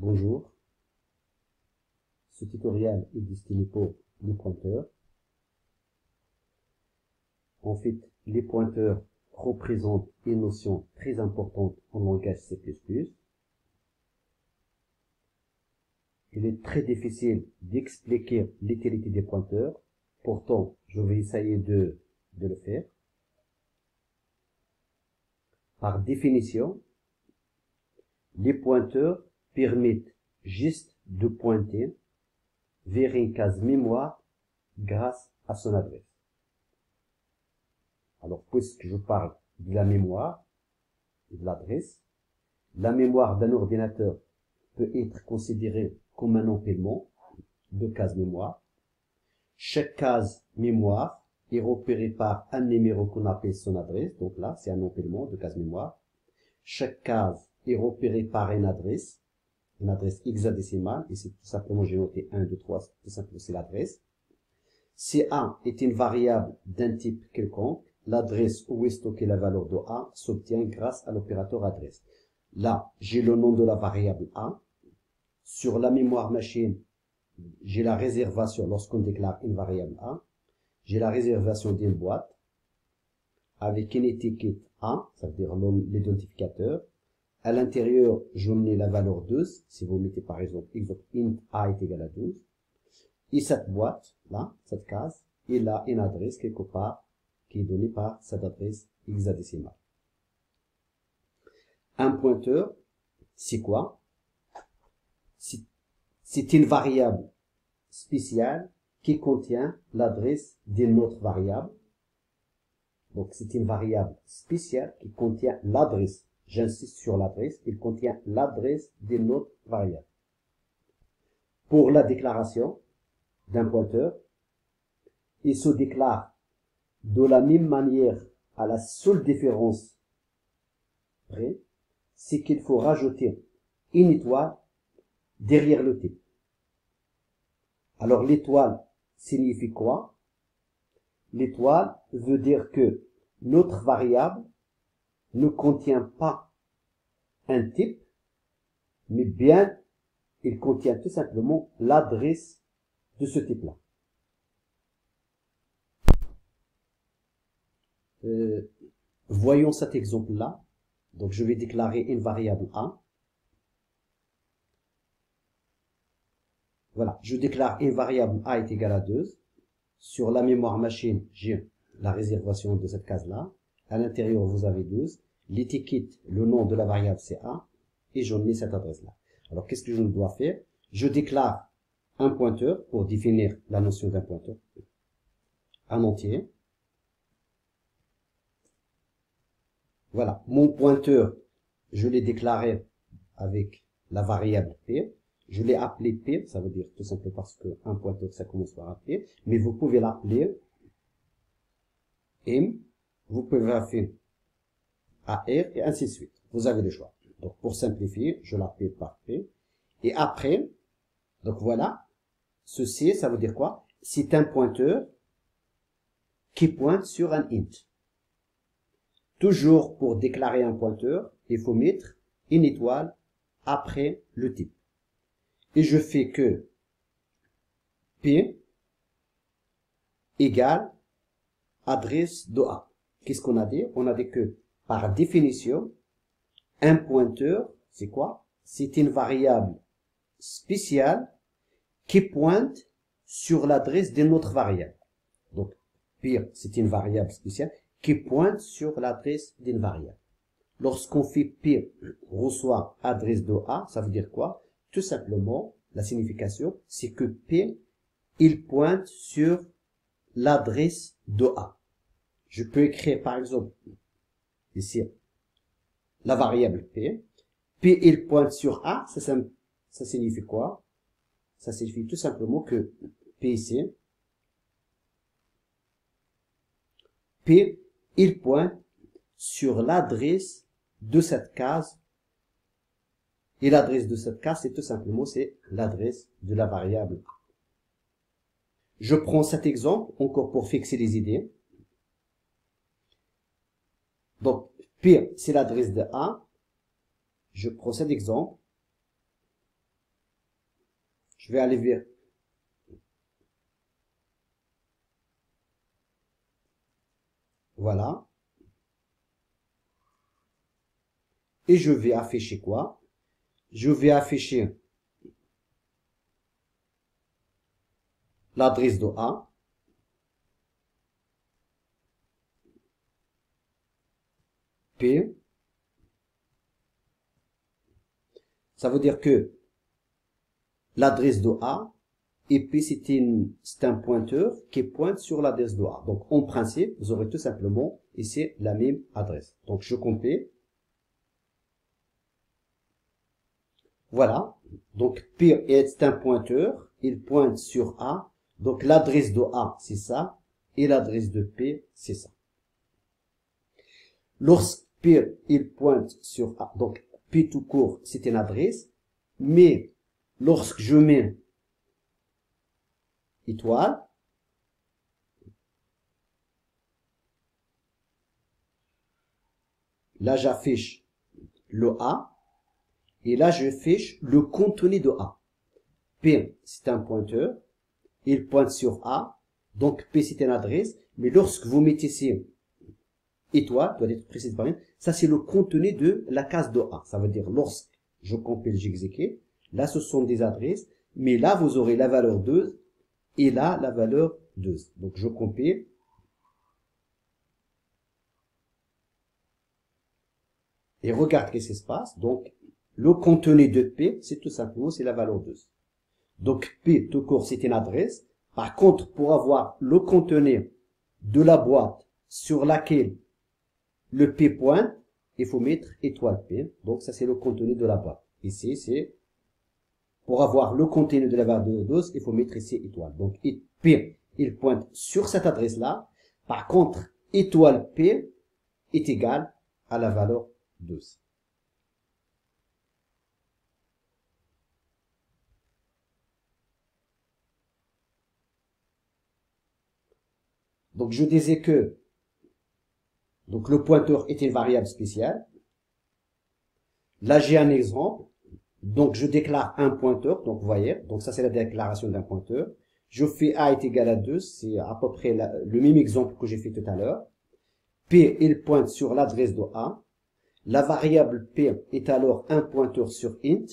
Bonjour, ce tutoriel est destiné pour les pointeurs. En fait, les pointeurs représentent une notion très importante en langage C++. Il est très difficile d'expliquer l'utilité des pointeurs. Pourtant, je vais essayer de le faire. Par définition, les pointeurs permettent juste de pointer vers une case mémoire grâce à son adresse. Alors, puisque je parle de la mémoire et de l'adresse, la mémoire d'un ordinateur peut être considérée comme un empilement de cases mémoire. Chaque case mémoire est repérée par un numéro qu'on appelle son adresse. Donc là, c'est un empilement de cases mémoire. Chaque case est repérée par une adresse hexadécimale. Ici, tout simplement, j'ai noté 1, 2, 3, tout simplement, c'est l'adresse. Si A est une variable d'un type quelconque, l'adresse où est stockée la valeur de A s'obtient grâce à l'opérateur adresse. Là, j'ai le nom de la variable A. Sur la mémoire machine, j'ai la réservation lorsqu'on déclare une variable A. J'ai la réservation d'une boîte avec une étiquette A, ça veut dire l'identificateur. À l'intérieur, je mets la valeur 12. Si vous mettez par exemple int A est égal à 12. Et cette boîte, là, cette case, il a une adresse quelque part qui est donnée par cette adresse hexadécimale. Un pointeur, c'est quoi? C'est une variable spéciale qui contient l'adresse d'une autre variable. Donc, c'est une variable spéciale qui contient l'adresse. J'insiste sur l'adresse. Il contient l'adresse d'une autre variable. Pour la déclaration d'un pointeur, il se déclare de la même manière, à la seule différence près, c'est qu'il faut rajouter une étoile derrière le type. Alors l'étoile signifie quoi? L'étoile veut dire que notre variable ne contient pas un type, mais bien il contient tout simplement l'adresse de ce type-là. Voyons cet exemple-là. Donc je vais déclarer une variable A. Voilà, je déclare une variable A est égale à 2. Sur la mémoire machine, j'ai la réservation de cette case-là. À l'intérieur, vous avez 12. L'étiquette, le nom de la variable, c'est A. Et je mets cette adresse-là. Alors, qu'est-ce que je dois faire? Je déclare un pointeur pour définir la notion d'un pointeur. Un entier. Voilà, mon pointeur, je l'ai déclaré avec la variable P. Je l'ai appelé P, ça veut dire tout simplement parce qu'un pointeur, ça commence par un P. Mais vous pouvez l'appeler M, vous pouvez l'appeler AR et ainsi de suite. Vous avez le choix. Donc pour simplifier, je l'appelle par P. Et après, donc voilà, ceci, ça veut dire quoi? C'est un pointeur qui pointe sur un int. Toujours pour déclarer un pointeur, il faut mettre une étoile après le type. Et je fais que P égale adresse de A. Qu'est-ce qu'on a dit? On a dit que, par définition, un pointeur, c'est quoi? C'est une variable spéciale qui pointe sur l'adresse d'une autre variable. Donc, P, c'est une variable spéciale qui pointe sur l'adresse d'une variable. Lorsqu'on fait P reçoit adresse de A, ça veut dire quoi? Tout simplement, la signification, c'est que P, il pointe sur l'adresse de A. Je peux écrire, par exemple, ici, la variable P. P, il pointe sur A, ça signifie quoi? Ça signifie tout simplement que P ici, P, il pointe sur l'adresse de cette case. Et l'adresse de cette case, c'est tout simplement, c'est l'adresse de la variable. Je prends cet exemple, encore pour fixer les idées. Donc, P, c'est l'adresse de A. Je prends cet exemple. Je vais aller vers... Voilà. Et je vais afficher quoi? Je vais afficher l'adresse de A. P. Ça veut dire que l'adresse de A et P, c'est un pointeur qui pointe sur l'adresse de A. Donc, en principe, vous aurez tout simplement ici la même adresse. Donc, je compile. Voilà. Donc, P est un pointeur. Il pointe sur A. Donc, l'adresse de A, c'est ça. Et l'adresse de P, c'est ça. Lorsque P, il pointe sur A. Donc, P tout court, c'est une adresse. Mais, lorsque je mets étoile, là, j'affiche le A. Et là, je fiche le contenu de A. P, c'est un pointeur. Il pointe sur A. Donc, P, c'est une adresse. Mais lorsque vous mettez ici étoile, doit être précisé par une, ça, c'est le contenu de la case de A. Ça veut dire, lorsque je compile, j'exécute. Là, ce sont des adresses. Mais là, vous aurez la valeur 2. Et là, la valeur 2. Donc, je compile. Et regarde qu'est-ce qui se passe. Donc, le contenu de P, c'est tout simplement, c'est la valeur 2. Donc, P, tout court, c'est une adresse. Par contre, pour avoir le contenu de la boîte sur laquelle le P pointe, il faut mettre étoile P. Donc, ça, c'est le contenu de la boîte. Ici, c'est, pour avoir le contenu de la valeur 2, il faut mettre ici étoile. Donc, P, il pointe sur cette adresse-là. Par contre, étoile P est égal à la valeur 2. Donc, je disais que donc le pointeur est une variable spéciale. Là, j'ai un exemple. Donc, je déclare un pointeur. Donc, vous voyez, donc ça, c'est la déclaration d'un pointeur. Je fais A est égal à 2. C'est à peu près le même exemple que j'ai fait tout à l'heure. P, il pointe sur l'adresse de A. La variable P est alors un pointeur sur int.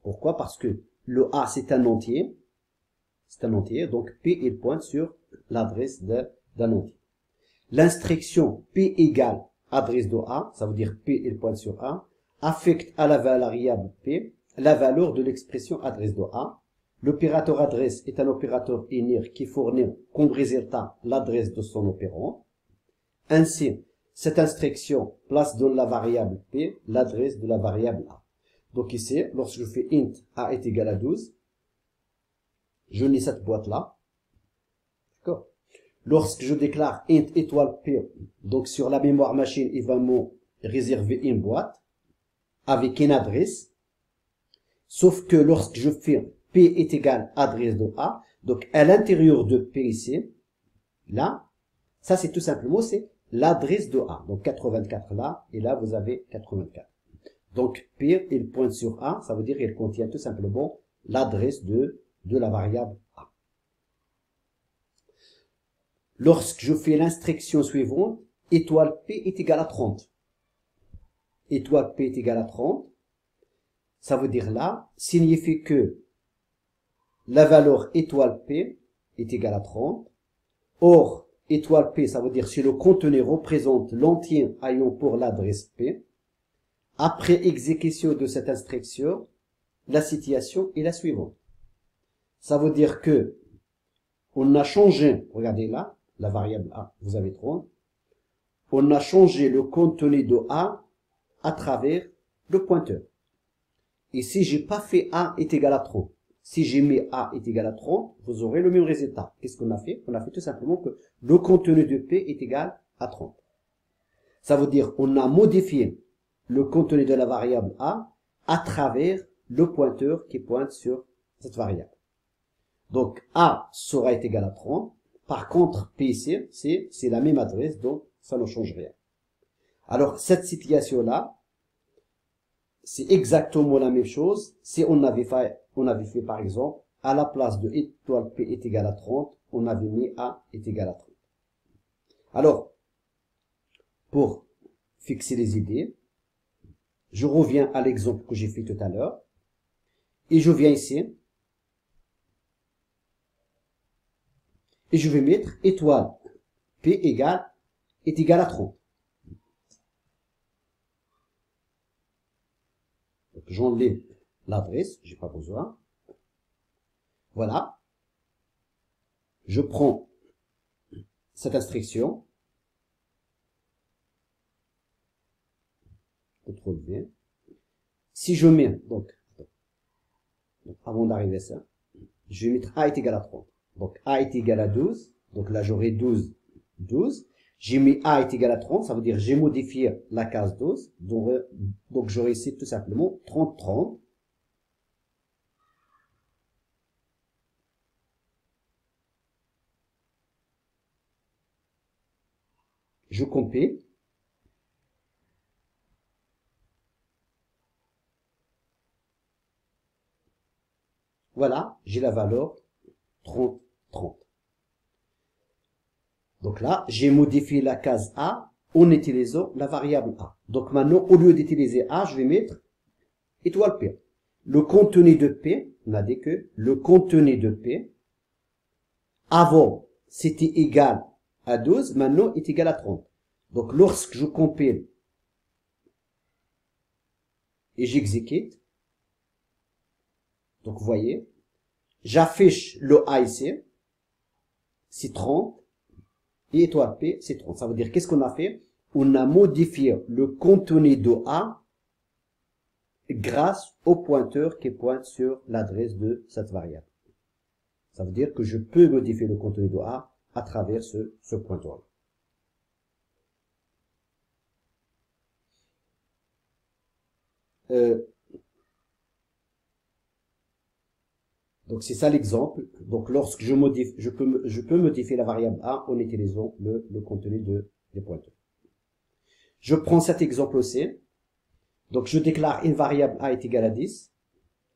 Pourquoi? Parce que le A, c'est un entier. C'est un entier. Donc, P, il pointe sur l'adresse d'un entier. L'instruction P égale adresse de A, ça veut dire P, il pointe sur A, affecte à la variable P la valeur de l'expression adresse de A. L'opérateur adresse est un opérateur inir qui fournit comme résultat l'adresse de son opérand. Ainsi, cette instruction place dans la variable P l'adresse de la variable A. Donc ici, lorsque je fais int A est égal à 12, je n'ai cette boîte-là. D'accord? Lorsque je déclare int étoile P, donc sur la mémoire machine, il va me réserver une boîte avec une adresse. Sauf que lorsque je fais P est égal adresse de A, donc à l'intérieur de P ici, là, ça c'est tout simplement, c'est l'adresse de A. Donc 84 là, et là vous avez 84. Donc P, il pointe sur A, ça veut dire qu'il contient tout simplement l'adresse de la variable A. Lorsque je fais l'instruction suivante, étoile P est égal à 30. Étoile P est égal à 30. Ça veut dire là, signifie que la valeur étoile P est égale à 30. Or, étoile P, ça veut dire si le contenu représente l'entier ayant pour l'adresse P. Après exécution de cette instruction, la situation est la suivante. Ça veut dire que on a changé, regardez là, la variable A, vous avez 30. On a changé le contenu de A à travers le pointeur. Et si j'ai pas fait A est égal à 30, si j'ai mis A est égal à 30, vous aurez le même résultat. Qu'est-ce qu'on a fait? On a fait tout simplement que le contenu de P est égal à 30. Ça veut dire on a modifié le contenu de la variable A à travers le pointeur qui pointe sur cette variable. Donc A sera égal à 30. Par contre, P ici, c'est la même adresse, donc ça ne change rien. Alors, cette situation-là, c'est exactement la même chose si on avait fait par exemple, à la place de étoile P est égal à 30, on avait mis A est égal à 30. Alors, pour fixer les idées, je reviens à l'exemple que j'ai fait tout à l'heure, et je viens ici, et je vais mettre étoile P est égal à 30. Donc j'enlève l'adresse, j'ai pas besoin. Voilà. Je prends cette instruction. CTRL V. Si je mets, donc avant d'arriver à ça, je vais mettre A est égal à 30. Donc A est égal à 12. Donc là j'aurai 12, 12. J'ai mis A est égal à 30, ça veut dire j'ai modifié la case 12. Donc j'aurai ici tout simplement 30, 30. Je compile. Voilà, j'ai la valeur 30, 30. Donc là, j'ai modifié la case A en utilisant la variable A. Donc maintenant, au lieu d'utiliser A, je vais mettre étoile P. Le contenu de P, on a dit que le contenu de P, avant, c'était égal à 12, maintenant est égal à 30. Donc lorsque je compile et j'exécute, donc vous voyez, j'affiche le A ici, c'est 30, et étoile P, c'est 30. Ça veut dire, qu'est-ce qu'on a fait? On a modifié le contenu de A grâce au pointeur qui pointe sur l'adresse de cette variable. Ça veut dire que je peux modifier le contenu de A à travers ce pointeur. Donc c'est ça l'exemple. Donc lorsque je modifie, je peux modifier la variable A en utilisant le contenu des pointeurs. Je prends cet exemple aussi. Donc je déclare une variable A est égale à 10,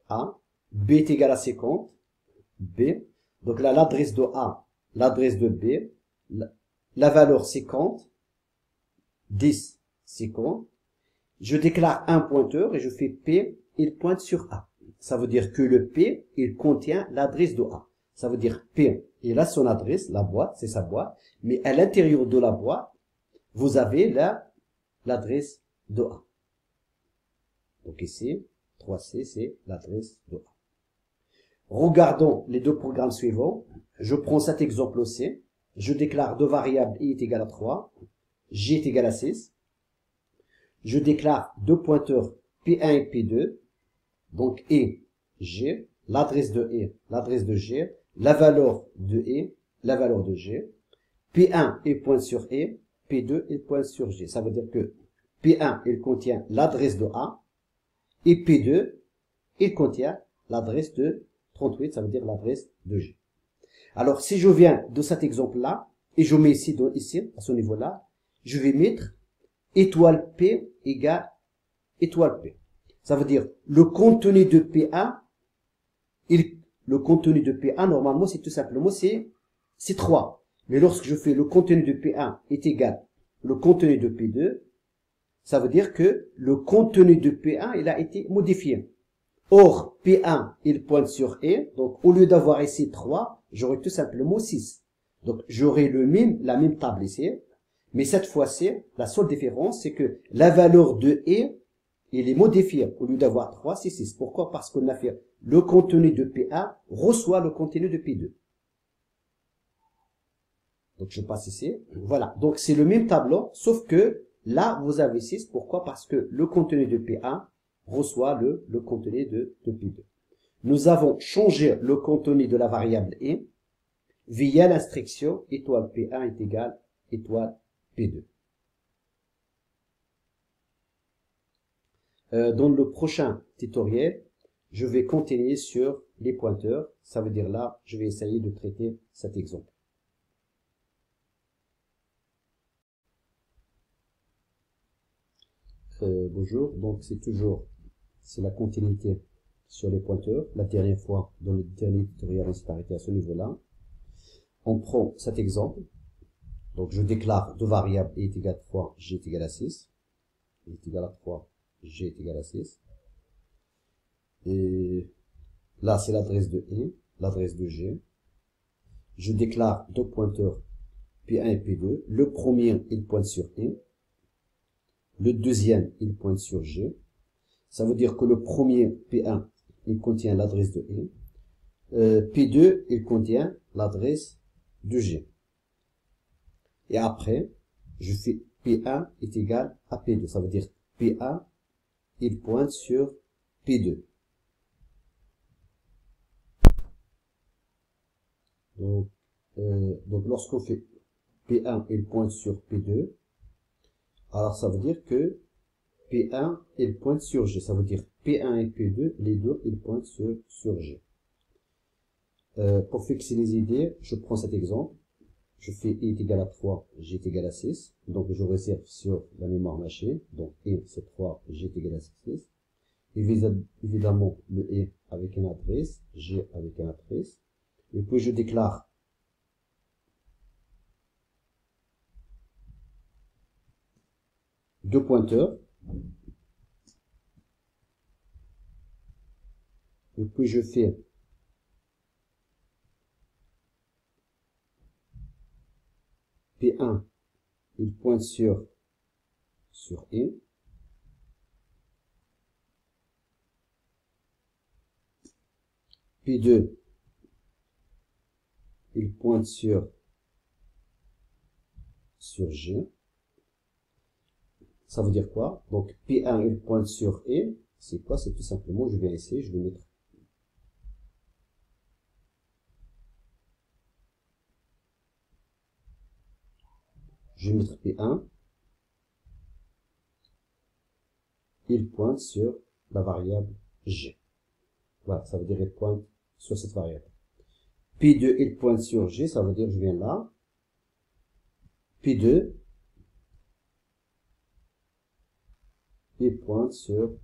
A, B est égal à 50, B. Donc là, l'adresse de A, l'adresse de B, la valeur 50, 10, 50. Je déclare un pointeur et je fais P, il pointe sur A. Ça veut dire que le P, il contient l'adresse de A. Ça veut dire P, il a son adresse, la boîte, c'est sa boîte, mais à l'intérieur de la boîte, vous avez l'adresse de A. Donc ici, 3C, c'est l'adresse de A. Regardons les deux programmes suivants. Je prends cet exemple aussi. Je déclare deux variables I est égal à 3, J est égal à 6. Je déclare deux pointeurs P1 et P2. Donc E, G, l'adresse de E, l'adresse de G, la valeur de E, la valeur de G. P1, il pointe sur E, P2, il pointe sur G. Ça veut dire que P1, il contient l'adresse de A, et P2, il contient l'adresse de 38, ça veut dire l'adresse de G. Alors, si je viens de cet exemple-là, et je mets ici, à ce niveau-là, je vais mettre étoile P égale étoile P. Ça veut dire, le contenu de P1, le contenu de P1, normalement, c'est tout simplement, c'est 3. Mais lorsque je fais le contenu de P1 est égal le contenu de P2, ça veut dire que le contenu de P1, il a été modifié. Or, P1, il pointe sur E, donc au lieu d'avoir ici 3, j'aurai tout simplement 6. Donc, j'aurai la même table ici, mais cette fois-ci, la seule différence, c'est que la valeur de E, il est modifié. Au lieu d'avoir 3, c'est 6. Pourquoi? Parce qu'on a fait le contenu de P1 reçoit le contenu de P2. Donc, je passe ici. Voilà. Donc, c'est le même tableau, sauf que là, vous avez 6. Pourquoi? Parce que le contenu de P1 reçoit le contenu de P2. Nous avons changé le contenu de la variable E via l'instruction étoile P1 est égal étoile P2. Dans le prochain tutoriel, je vais continuer sur les pointeurs. Ça veut dire là, je vais essayer de traiter cet exemple. Bonjour, donc c'est toujours c'est la continuité sur les pointeurs. La dernière fois, dans le dernier tutoriel, on s'est arrêté à ce niveau-là. On prend cet exemple. Donc, je déclare deux variables i est égal à 3, g est égal à 6. I est égal à 3, g est égal à 6. Et là, c'est l'adresse de i, l'adresse de g. Je déclare deux pointeurs P1 et P2. Le premier, il pointe sur i. Le deuxième, il pointe sur g. Ça veut dire que le premier, P1, il contient l'adresse de i. P2, il contient l'adresse de g. Et après, je fais P1 est égal à P2. Ça veut dire P1, il pointe sur P2. Donc lorsqu'on fait P1, il pointe sur P2, alors ça veut dire que P1, il pointe sur G. Ça veut dire P1 et P2, les deux, ils pointent sur G. Pour fixer les idées, je prends cet exemple. Je fais i est égal à 3, g est égal à 6. Donc je réserve sur la mémoire mâchée. Donc i c'est 3, g est égal à 6. Évidemment, le i avec une adresse, g avec une adresse. Et puis je déclare deux pointeurs. Et puis je fais P1, il pointe sur i. P2, il pointe sur G. Ça veut dire quoi? Donc P1, il pointe sur i. C'est quoi? C'est tout simplement, je viens ici, je vais mettre P1, il pointe sur la variable g. Voilà, ça veut dire il pointe sur cette variable. P2, il pointe sur g, ça veut dire je viens là. P2, il pointe sur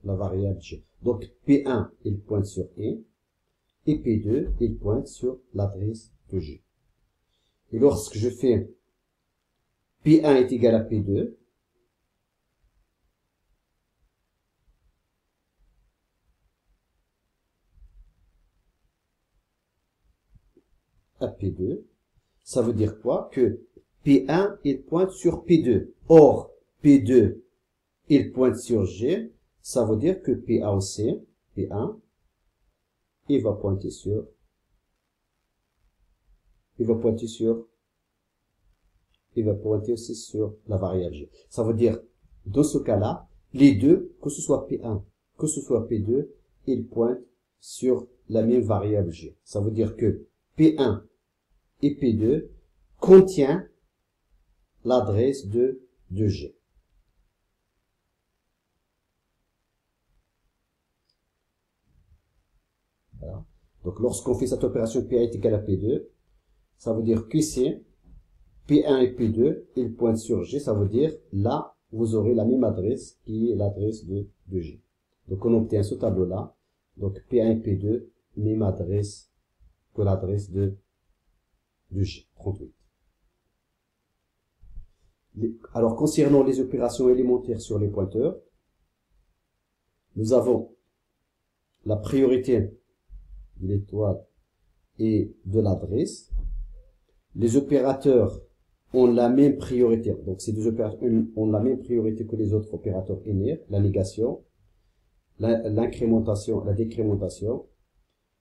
la variable g. Donc P1, il pointe sur i, et P2, il pointe sur l'adresse de g. Et lorsque je fais P1 est égal à P2, ça veut dire quoi? Que P1, il pointe sur P2. Or, P2, il pointe sur G. Ça veut dire que P1 aussi, P1, il va pointer aussi sur la variable G. Ça veut dire, dans ce cas-là, les deux, que ce soit P1, que ce soit P2, ils pointent sur la même variable G. Ça veut dire que P1 et P2 contient l'adresse de G. Voilà. Donc, lorsqu'on fait cette opération P1 est égal à P2, ça veut dire qu'ici, P1 et P2, ils pointent sur G. Ça veut dire, là, vous aurez la même adresse qui est l'adresse de G. Donc, on obtient ce tableau-là. Donc, P1 et P2, même adresse que l'adresse de G, 38. Alors, concernant les opérations élémentaires sur les pointeurs, nous avons la priorité de l'étoile et de l'adresse. Les opérateurs ont la même priorité. Donc, ces deux opérateurs ont la même priorité que les autres opérateurs linéaires, la négation, l'incrémentation, la décrémentation.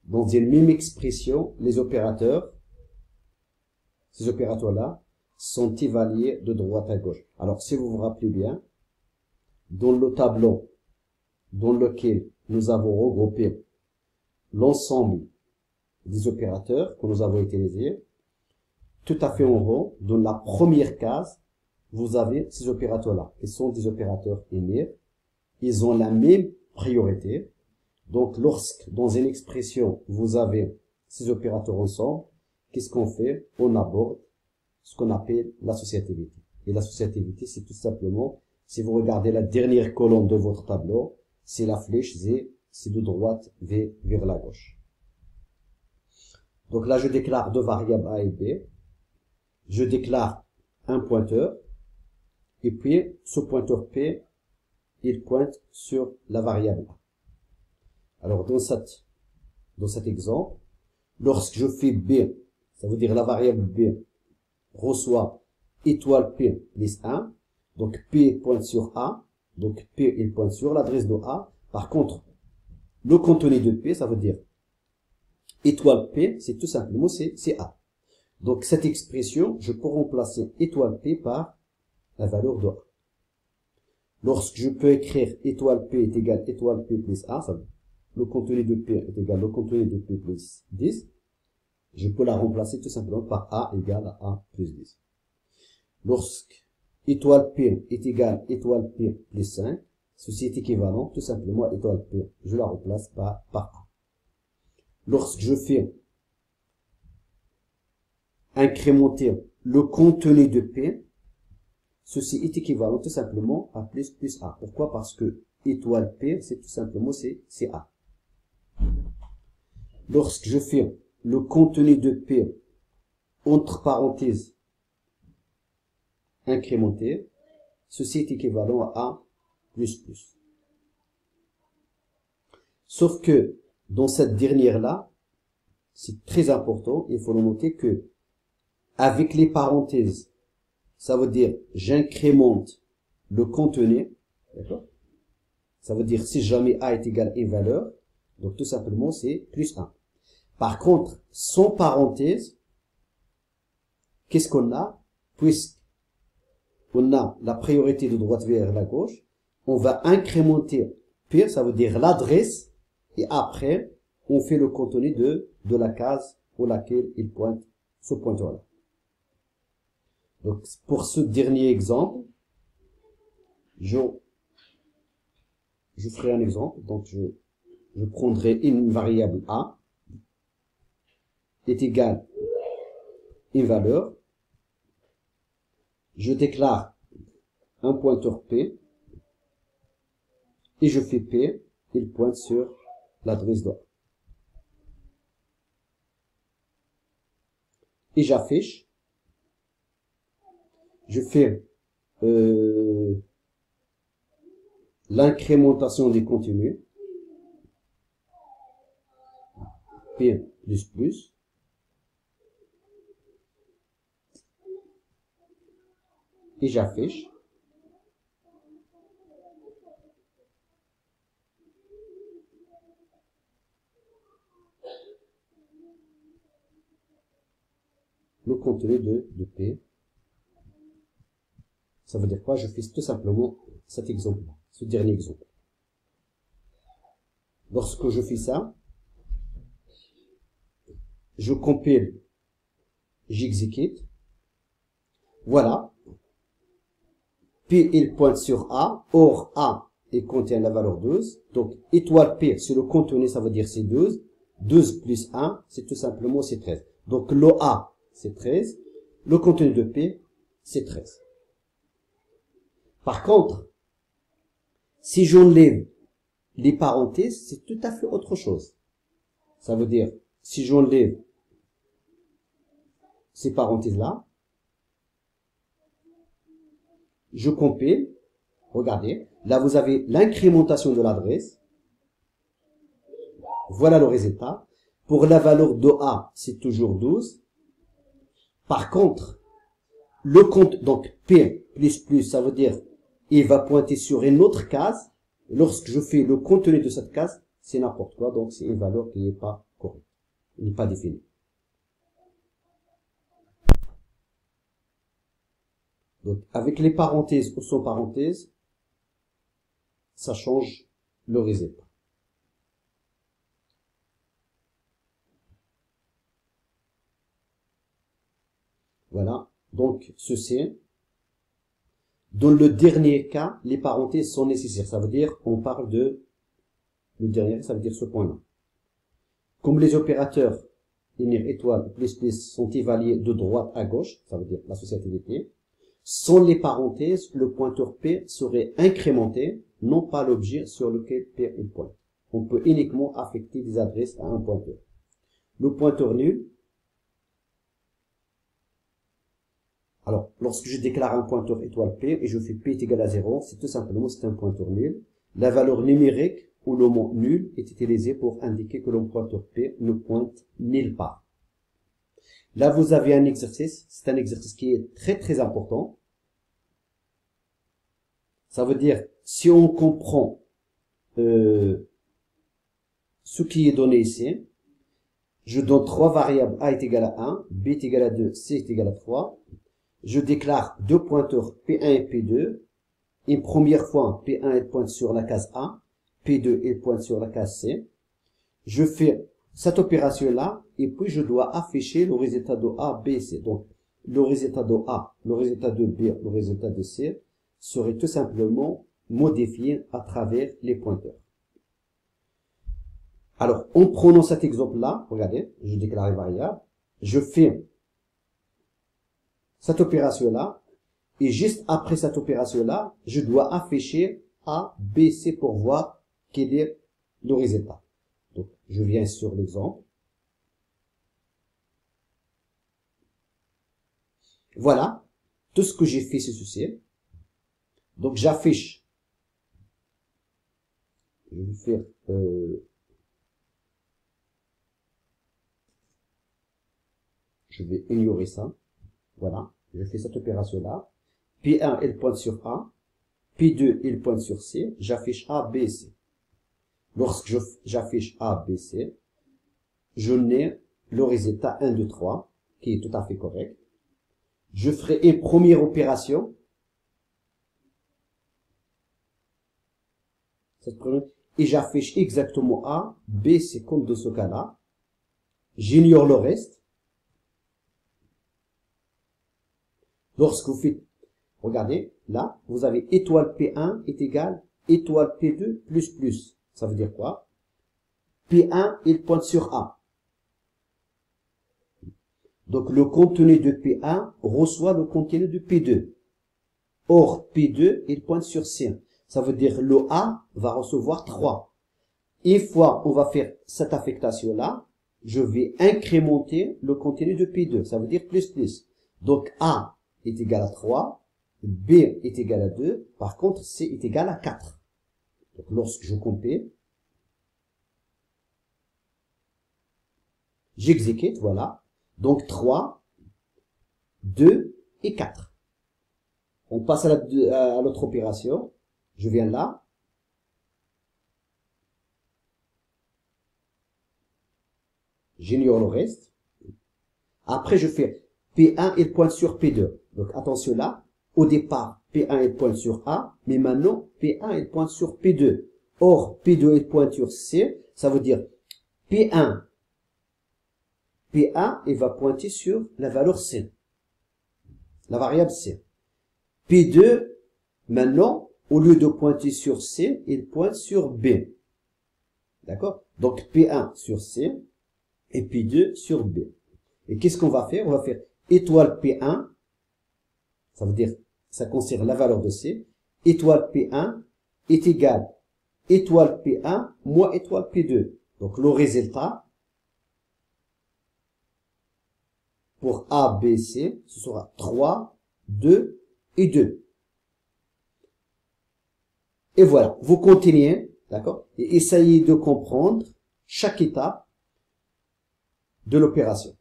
Dans une même expression, ces opérateurs-là, sont évalués de droite à gauche. Alors, si vous vous rappelez bien, dans le tableau dans lequel nous avons regroupé l'ensemble des opérateurs que nous avons utilisés, tout à fait en haut, dans la première case, vous avez ces opérateurs-là, qui sont des opérateurs linéaires. Ils ont la même priorité. Donc, lorsque, dans une expression, vous avez ces opérateurs ensemble, qu'est-ce qu'on fait? On aborde ce qu'on appelle l'associativité. Et l'associativité, c'est tout simplement Si vous regardez la dernière colonne de votre tableau, c'est la flèche Z, c'est de droite vers la gauche. Donc là, je déclare deux variables A et B. Je déclare un pointeur. Et puis, ce pointeur P, il pointe sur la variable A. Alors, dans cet exemple, lorsque je fais B, ça veut dire la variable B reçoit étoile P plus 1. Donc, P pointe sur A. Donc, P, il pointe sur l'adresse de A. Par contre, le contenu de P, ça veut dire étoile P, c'est tout simplement, c'est A. Donc, cette expression, je peux remplacer étoile P par la valeur de A. Lorsque je peux écrire étoile P est égal étoile P plus A, ça veut dire le contenu de P est égal au contenu de P plus 10, je peux la remplacer tout simplement par A égale à A plus 10. Lorsque étoile P est égal étoile P plus 5, ceci est équivalent tout simplement à étoile P, je la remplace par A. Lorsque je fais incrémenter le contenu de P, ceci est équivalent tout simplement à plus A. Pourquoi? Parce que étoile P, c'est tout simplement c'est A. Lorsque je fais le contenu de P entre parenthèses incrémenté, ceci est équivalent à A plus plus. Sauf que dans cette dernière-là, c'est très important, il faut le noter que avec les parenthèses, ça veut dire j'incrémente le contenu, d'accord? Ça veut dire si jamais A est égal à une valeur, donc tout simplement c'est plus 1. Par contre, sans parenthèse, qu'est-ce qu'on a? Puisqu'on a la priorité de droite vers la gauche, on va incrémenter P, ça veut dire l'adresse, et après, on fait le contenu de la case pour laquelle il pointe ce pointeur-là. Donc, pour ce dernier exemple, je ferai un exemple. Donc, je prendrai une variable A est égale à une valeur. Je déclare un pointeur P et je fais P, il pointe sur l'adresse de A. Et j'affiche. Je fais l'incrémentation des contenus. P plus plus. Et j'affiche. Le contenu de P. Ça veut dire quoi? Je fais tout simplement cet exemple-là, ce dernier exemple. Lorsque je fais ça, je compile, j'exécute. Voilà. P, il pointe sur A. Or, A, il contient la valeur 12. Donc, étoile P, c'est le contenu, ça veut dire c'est 12. 12 plus 1, c'est tout simplement, c'est 13. Donc, le A, c'est 13. Le contenu de P, c'est 13. Par contre, si j'enlève les parenthèses, c'est tout à fait autre chose. Ça veut dire, si j'enlève ces parenthèses-là, je compile, regardez, là vous avez l'incrémentation de l'adresse, voilà le résultat. Pour la valeur de A, c'est toujours 12. Par contre, le compte, donc P plus plus, ça veut dire, il va pointer sur une autre case. Lorsque je fais le contenu de cette case, c'est n'importe quoi, donc c'est une valeur qui n'est pas correcte, n'est pas définie. Donc, avec les parenthèses ou sans parenthèses, ça change le résultat. Voilà. Donc, ceci. Dans le dernier cas, les parenthèses sont nécessaires. Ça veut dire, on parle de, le dernier, ça veut dire ce point-là. Comme les opérateurs, linéaire étoile, plus, sont évalués de droite à gauche, ça veut dire l'associativité. Sans les parenthèses, le pointeur P serait incrémenté, non pas l'objet sur lequel P il pointe. On peut uniquement affecter des adresses à un pointeur. Le pointeur nul, alors lorsque je déclare un pointeur étoile P et je fais P est égal à 0, c'est tout simplement un pointeur nul. La valeur numérique ou le mot nul est utilisé pour indiquer que le pointeur P ne pointe nulle part. Là, vous avez un exercice, c'est un exercice qui est très très important. Ça veut dire, si on comprend ce qui est donné ici, je donne trois variables, A est égal à 1, B est égal à 2, C est égal à 3. Je déclare deux pointeurs P1 et P2. Une première fois, P1 il pointe sur la case A, P2 il pointe sur la case C. Je fais cette opération-là, et puis je dois afficher le résultat de A, B, C. Donc, le résultat de A, le résultat de B, le résultat de C serait tout simplement modifié à travers les pointeurs. Alors, en prenant cet exemple-là, regardez, je déclare les variables, je fais cette opération-là, et juste après cette opération-là, je dois afficher A, B, C pour voir quel est le résultat. Donc, je viens sur l'exemple. Voilà, tout ce que j'ai fait, c'est ceci. Donc, j'affiche. Je vais faire... je vais ignorer ça. Voilà, je fais cette opération-là. P1, il pointe sur A. P2, il pointe sur C. J'affiche A, B, C. Lorsque j'affiche A, B, C, je n'ai le résultat 1, 2, 3, qui est tout à fait correct. Je ferai une première opération. Et j'affiche exactement A, B, C comme dans ce cas-là. J'ignore le reste. Lorsque vous faites, regardez, là, vous avez étoile P1 est égal étoile P2 plus plus. Ça veut dire quoi? P1, il pointe sur A. Donc, le contenu de P1 reçoit le contenu de P2. Or, P2, il pointe sur C. Ça veut dire le A va recevoir 3. Une fois on va faire cette affectation-là, je vais incrémenter le contenu de P2. Ça veut dire plus plus. Donc, A est égal à 3. B est égal à 2. Par contre, C est égal à 4. Donc, lorsque je compare, j'exécute, voilà. Donc, 3, 2 et 4. On passe à l'autre opération. Je viens là. J'ignore le reste. Après, je fais P1, il pointe sur P2. Donc, attention là. Au départ, P1, il pointe sur A. Mais maintenant, P1, il pointe sur P2. Or, P2, il pointe sur C. Ça veut dire P1, il va pointer sur la valeur C. La variable C. P2, maintenant, au lieu de pointer sur C, il pointe sur B. D'accord? Donc, P1 sur C et P2 sur B. Et qu'est-ce qu'on va faire? On va faire étoile P1. Ça veut dire, ça concerne la valeur de C. Étoile P1 est égal étoile P1 moins étoile P2. Donc, le résultat pour A, B, C, ce sera 3, 2 et 2. Et voilà, vous continuez, d'accord? Et essayez de comprendre chaque étape de l'opération.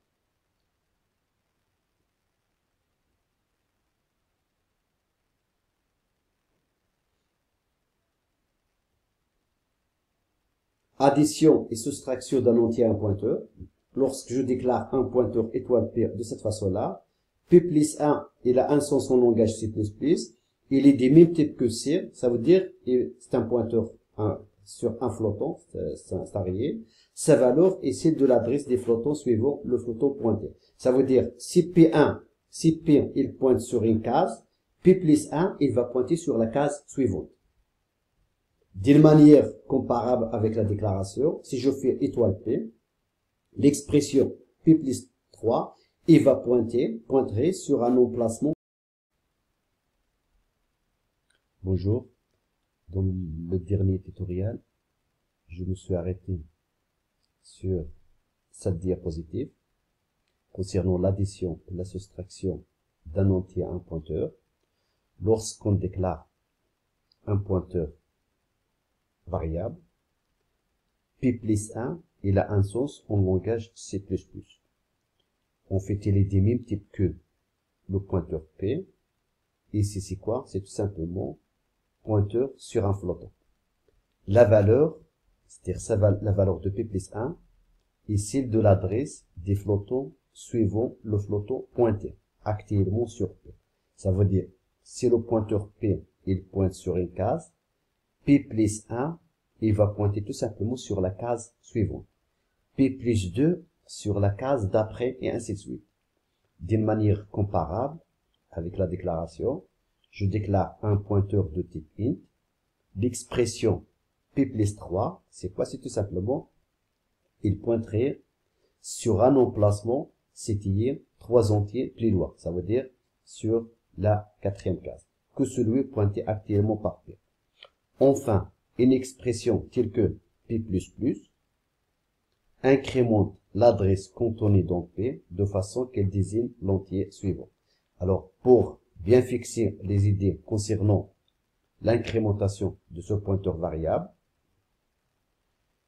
Addition et soustraction d'un entier à un pointeur. Lorsque je déclare un pointeur étoile P de cette façon-là, P plus 1, il a un sens en langage C++, il est des mêmes types que C, ça veut dire, c'est un pointeur sur un flottant, c'est un réel, sa valeur est celle de l'adresse des flottants suivant le flottant pointé. Ça veut dire, si P il pointe sur une case, P plus 1, il va pointer sur la case suivante. D'une manière comparable avec la déclaration, si je fais étoile P, l'expression P plus 3, il va pointerait sur un emplacement Bonjour. Dans le dernier tutoriel, je me suis arrêté sur cette diapositive concernant l'addition et la soustraction d'un entier à un pointeur. Lorsqu'on déclare un pointeur variable, P plus 1, il a un sens en langage C++. En fait, il est du même type que le pointeur P. Ici, c'est quoi? C'est tout simplement pointeur sur un flottant. La valeur, c'est-à-dire la valeur de P plus 1, est celle de l'adresse des flottants suivant le flottant pointé actuellement sur P. Ça veut dire, si le pointeur P, il pointe sur une case, P plus 1, il va pointer tout simplement sur la case suivante. P plus 2 sur la case d'après et ainsi de suite. D'une manière comparable avec la déclaration, je déclare un pointeur de type int. L'expression P plus 3, c'est quoi? C'est tout simplement, il pointerait sur un emplacement, c'est-à-dire 3 entiers plus loin. Ça veut dire sur la 4e case, que celui pointé actuellement par P. Enfin, une expression telle que P++ incrémente l'adresse contenue dans P de façon qu'elle désigne l'entier suivant. Alors, pour bien fixer les idées concernant l'incrémentation de ce pointeur variable,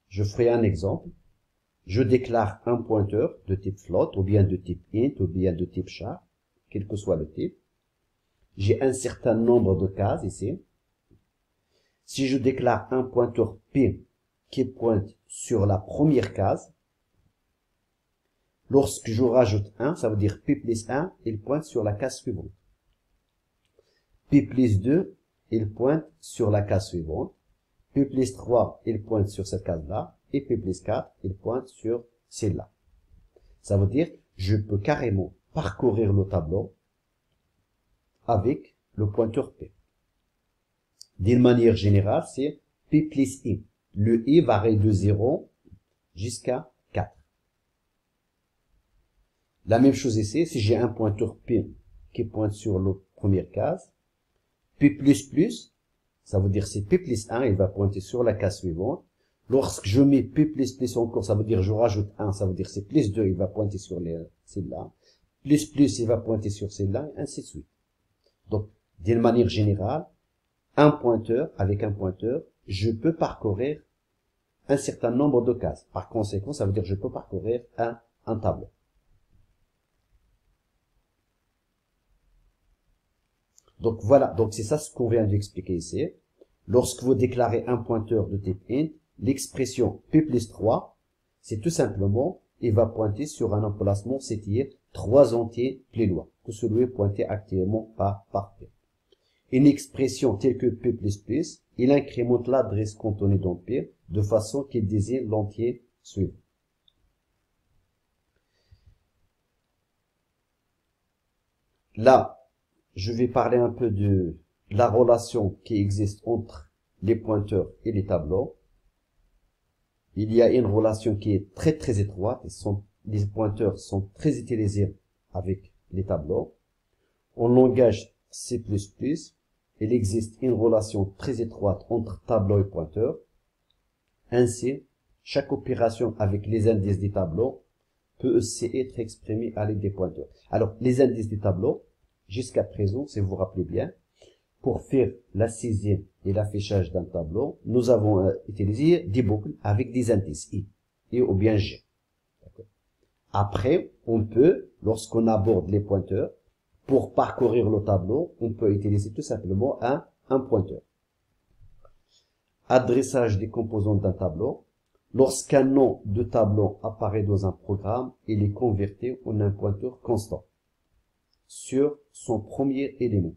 je ferai un exemple. Je déclare un pointeur de type float, ou bien de type int, ou bien de type char, quel que soit le type. J'ai un certain nombre de cases ici. Si je déclare un pointeur P qui pointe sur la première case, lorsque je rajoute 1, ça veut dire P plus 1, il pointe sur la case suivante. P plus 2, il pointe sur la case suivante. P plus 3, il pointe sur cette case-là. Et P plus 4, il pointe sur celle-là. Ça veut dire, je peux carrément parcourir le tableau avec le pointeur P. D'une manière générale, c'est P plus I. Le I varie de 0 jusqu'à 4. La même chose ici, si j'ai un pointeur P qui pointe sur la première case, P++, ça veut dire c'est P plus 1, il va pointer sur la case suivante. Lorsque je mets P++ encore, ça veut dire je rajoute 1, ça veut dire c'est plus 2, il va pointer sur celle-là. Plus, il va pointer sur celle-là, et ainsi de suite. Donc, d'une manière générale, avec un pointeur, je peux parcourir un certain nombre de cases. Par conséquent, ça veut dire que je peux parcourir un tableau. Donc voilà, donc c'est ça ce qu'on vient d'expliquer ici. Lorsque vous déclarez un pointeur de type int, l'expression P plus 3, c'est tout simplement, il va pointer sur un emplacement, c'est-à-dire 3 entiers plus loin, que celui pointé actuellement par P. Une expression telle que P++, il incrémente l'adresse contenue dans P de façon qu'il désigne l'entier suivant. Là, je vais parler un peu de la relation qui existe entre les pointeurs et les tableaux. Il y a une relation qui est très étroite. Les pointeurs sont très utilisés avec les tableaux. En langage C++, il existe une relation très étroite entre tableau et pointeur. Ainsi, chaque opération avec les indices des tableaux peut aussi être exprimée à l'aide des pointeurs. Alors, les indices des tableaux, jusqu'à présent, si vous vous rappelez bien, pour faire la saisie et l'affichage d'un tableau, nous avons utilisé des boucles avec des indices I ou bien G. Après, on peut, lorsqu'on aborde les pointeurs, pour parcourir le tableau, on peut utiliser tout simplement un pointeur. Adressage des composants d'un tableau. Lorsqu'un nom de tableau apparaît dans un programme, il est converti en un pointeur constant sur son premier élément.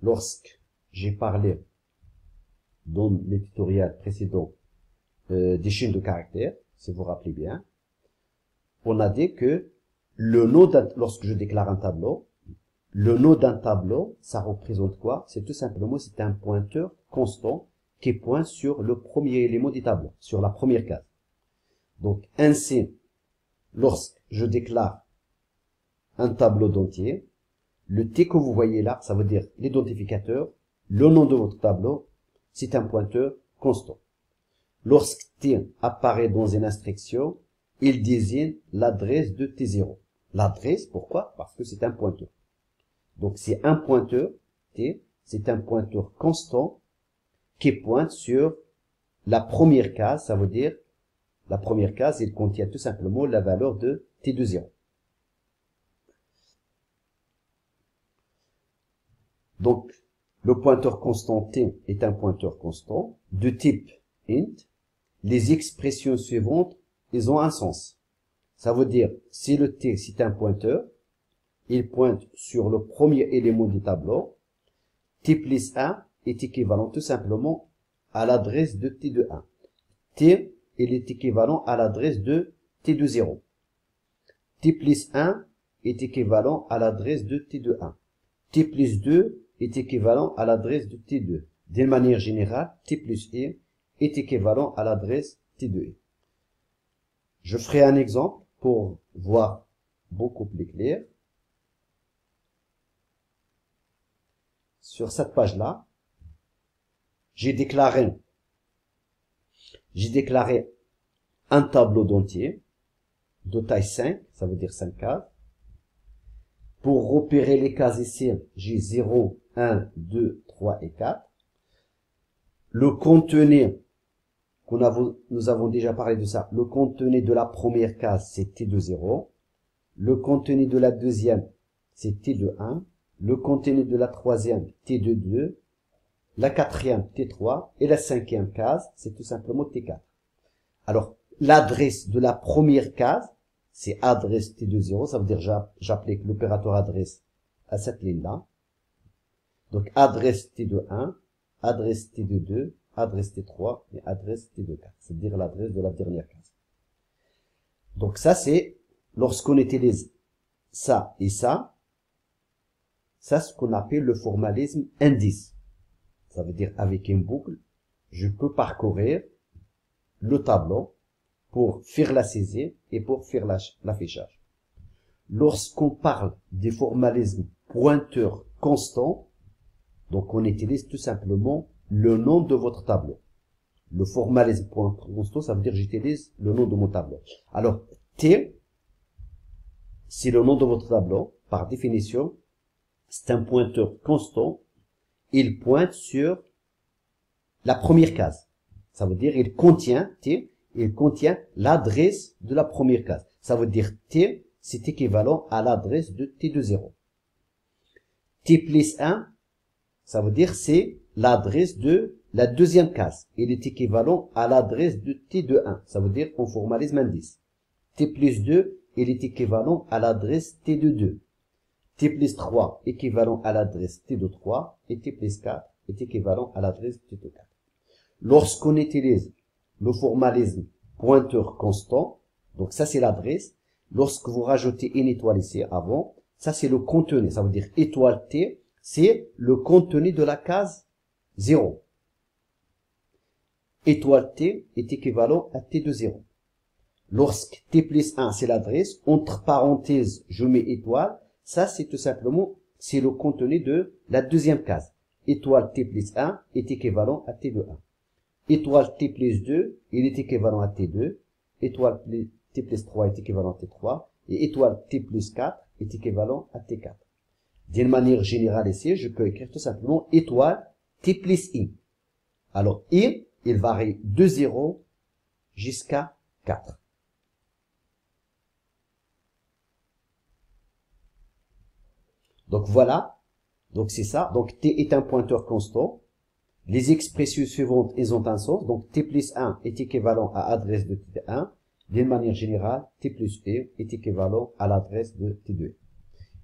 Lorsque j'ai parlé dans les tutoriels précédents des chaînes de caractères, si vous vous rappelez bien, on a dit que lorsque je déclare un tableau, le nom d'un tableau, ça représente quoi? C'est tout simplement, c'est un pointeur constant qui pointe sur le premier élément du tableau, sur la première case. Donc, ainsi, lorsque je déclare un tableau d'entier, le T que vous voyez là, ça veut dire l'identificateur, le nom de votre tableau, c'est un pointeur constant. Lorsque T apparaît dans une instruction, il désigne l'adresse de T0. L'adresse, pourquoi? Parce que c'est un pointeur. Donc c'est un pointeur, T, c'est un pointeur constant qui pointe sur la première case, ça veut dire, la première case, il contient tout simplement la valeur de T de 0. Donc, le pointeur constant T est un pointeur constant de type int. Les expressions suivantes, elles ont un sens. Ça veut dire, si le T c'est un pointeur, il pointe sur le premier élément du tableau, T plus 1 est équivalent tout simplement à l'adresse de T de 1. T, il est équivalent à l'adresse de T de 0. T plus 1 est équivalent à l'adresse de T de 1. T plus 2 est équivalent à l'adresse de T2. D'une manière générale, T plus E est équivalent à l'adresse T2E. Je ferai un exemple pour voir beaucoup plus clair. Sur cette page-là, j'ai déclaré un tableau d'entier de taille 5, ça veut dire 5 cases. Pour repérer les cases ici, j'ai 0, 1, 2, 3 et 4. Le contenu, nous avons déjà parlé de ça, le contenu de la première case, c'est T de 0. Le contenu de la deuxième, c'est T de 1. Le contenu de la troisième, T de 2. La quatrième, T3. Et la cinquième case, c'est tout simplement T4. Alors, l'adresse de la première case, c'est adresse T de 0. Ça veut dire j'applique l'opérateur adresse à cette ligne-là. Donc, adresse T de 1, adresse T de 2, adresse T3 et adresse T de 4. C'est-à-dire l'adresse de la dernière case. Donc, ça, c'est lorsqu'on utilise ça et ça. Ça, c'est ce qu'on appelle le formalisme indice. Ça veut dire avec une boucle, je peux parcourir le tableau pour faire la saisie et pour faire l'affichage. Lorsqu'on parle des formalismes pointeur constant, donc on utilise tout simplement le nom de votre tableau. Le formalisme pointeur constant, ça veut dire j'utilise le nom de mon tableau. Alors, T, c'est le nom de votre tableau. Par définition, c'est un pointeur constant. Il pointe sur la première case. Ça veut dire il contient T, il contient l'adresse de la première case. Ça veut dire T, c'est équivalent à l'adresse de T de 0. T plus 1, ça veut dire c'est l'adresse de la deuxième case. Il est équivalent à l'adresse de T de 1. Ça veut dire on formalise indice. T plus 2, il est équivalent à l'adresse T de 2. T plus 3 équivalent à l'adresse T de 3 et T plus 4 est équivalent à l'adresse T de 4. Lorsqu'on utilise le formalisme pointeur constant, donc ça c'est l'adresse, lorsque vous rajoutez une étoile ici avant, ça c'est le contenu, ça veut dire étoile T, c'est le contenu de la case 0. Étoile T est équivalent à T de 0. Lorsque T plus 1 c'est l'adresse, entre parenthèses je mets étoile, ça, c'est tout simplement, c'est le contenu de la deuxième case. Étoile T plus 1 est équivalent à T de 1. Étoile T plus 2, il est équivalent à T2. Étoile T plus 3 est équivalent à T3. Et étoile T plus 4 est équivalent à T4. D'une manière générale ici, je peux écrire tout simplement étoile T plus I. Alors, I, il varie de 0 jusqu'à 4. Donc voilà, donc c'est ça. Donc T est un pointeur constant. Les expressions suivantes, elles ont un sens. Donc T plus 1 est équivalent à l'adresse de T1. D'une manière générale, T plus E est équivalent à l'adresse de T2.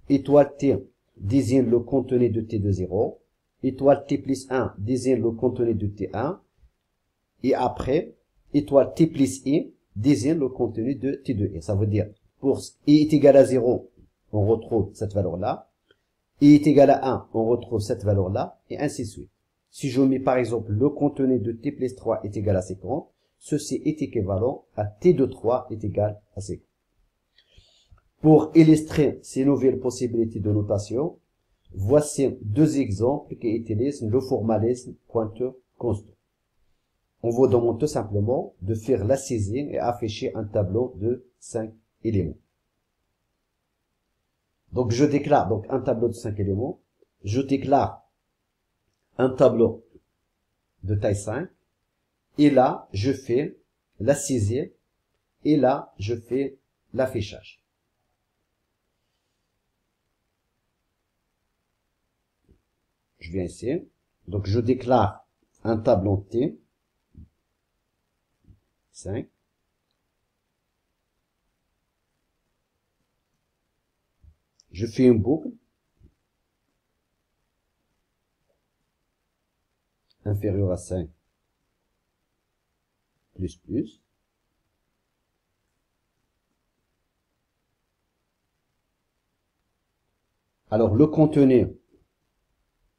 Étoile T désigne le contenu de T de 0. Étoile T plus 1 désigne le contenu de T1. Et après, étoile T plus I désigne le contenu de T2. Et ça veut dire, pour I est égal à 0, on retrouve cette valeur-là. I est égal à 1, on retrouve cette valeur-là, et ainsi de suite. Si je mets par exemple le contenu de T plus 3 est égal à 50, ceci est équivalent à T de 3 est égal à 50. Pour illustrer ces nouvelles possibilités de notation, Voici deux exemples qui utilisent le formalisme pointeur constant. On vous demande tout simplement de faire la saisie et afficher un tableau de 5 éléments. Donc je déclare donc un tableau de 5 éléments. Je déclare un tableau de taille 5. Et là, je fais la saisie. Et là, je fais l'affichage. Je viens ici. Donc je déclare un tableau T. 5. Je fais une boucle. Inférieur à 5. Plus plus. Alors le contenu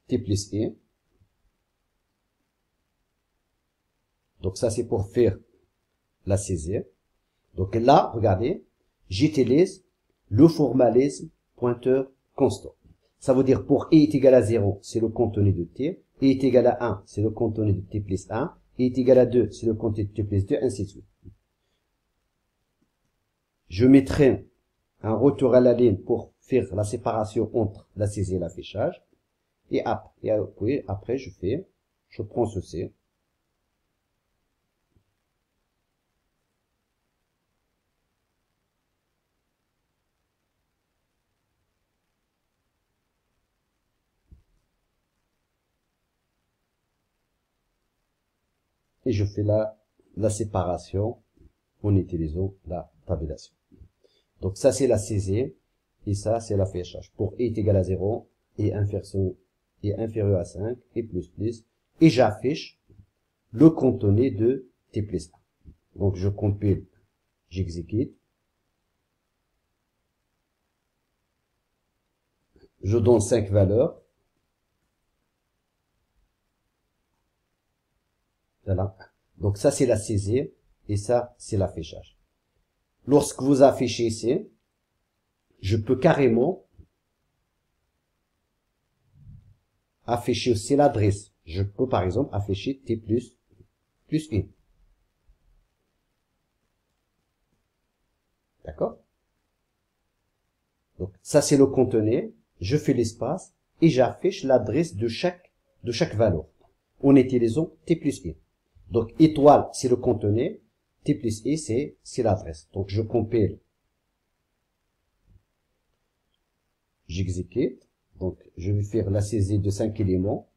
T plus I. Donc ça c'est pour faire la saisie. Donc là, regardez, j'utilise le formalisme pointeur constant. Ça veut dire pour i est égal à 0, c'est le contenu de t, i est égal à 1, c'est le contenu de t plus 1, i est égal à 2, c'est le contenu de t plus 2, ainsi de suite. Je mettrai un retour à la ligne pour faire la séparation entre la saisie et l'affichage. Et après, je prends ceci. Et je fais la séparation en utilisant la tabulation. Donc ça c'est la saisie et ça c'est l'affichage. Pour i est égal à 0 et inférieur à 5 et plus plus. Et j'affiche le contenu de t plus 1. Donc je compile, j'exécute. Je donne 5 valeurs. Voilà. Donc ça c'est la saisie et ça c'est l'affichage. Lorsque vous affichez ici, je peux carrément afficher aussi l'adresse. Je peux par exemple afficher t plus 1. D'accord? Donc ça c'est le contenu. Je fais l'espace et j'affiche l'adresse de chaque valeur en utilisant t plus 1. Donc étoile c'est le contenu, t plus i c'est l'adresse. Donc je compile, j'exécute. Donc je vais faire la saisie de 5 éléments.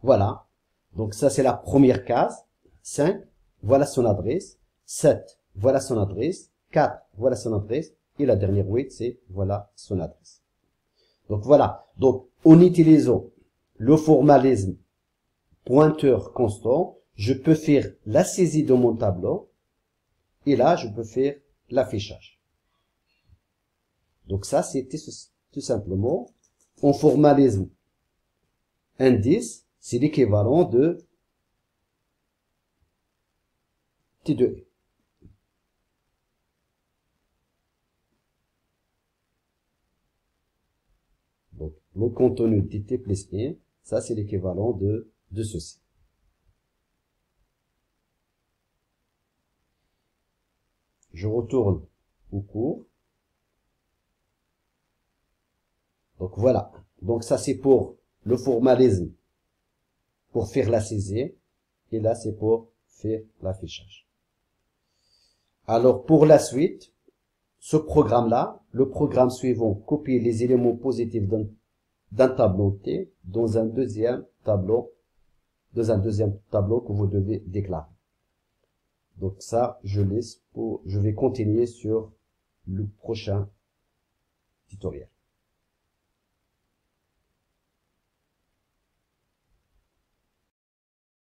Voilà. Donc ça c'est la première case. 5, voilà son adresse. 7, voilà son adresse. 4, voilà son adresse. Et la dernière 8, c'est voilà son adresse. Donc voilà. Donc en utilisant le formalisme pointeur constant, je peux faire la saisie de mon tableau. Et là, je peux faire l'affichage. Donc ça, c'était tout simplement en formalisme indice, c'est l'équivalent de T2. Donc, le contenu de T plus 1, ça c'est l'équivalent de ceci. Je retourne au cours. Donc voilà. Donc ça c'est pour le formalisme, pour faire la saisie. Et là c'est pour faire l'affichage. Alors pour la suite, ce programme-là, le programme suivant, copier les éléments positifs d'un tableau T dans un deuxième tableau que vous devez déclarer. Donc ça, je vais continuer sur le prochain tutoriel.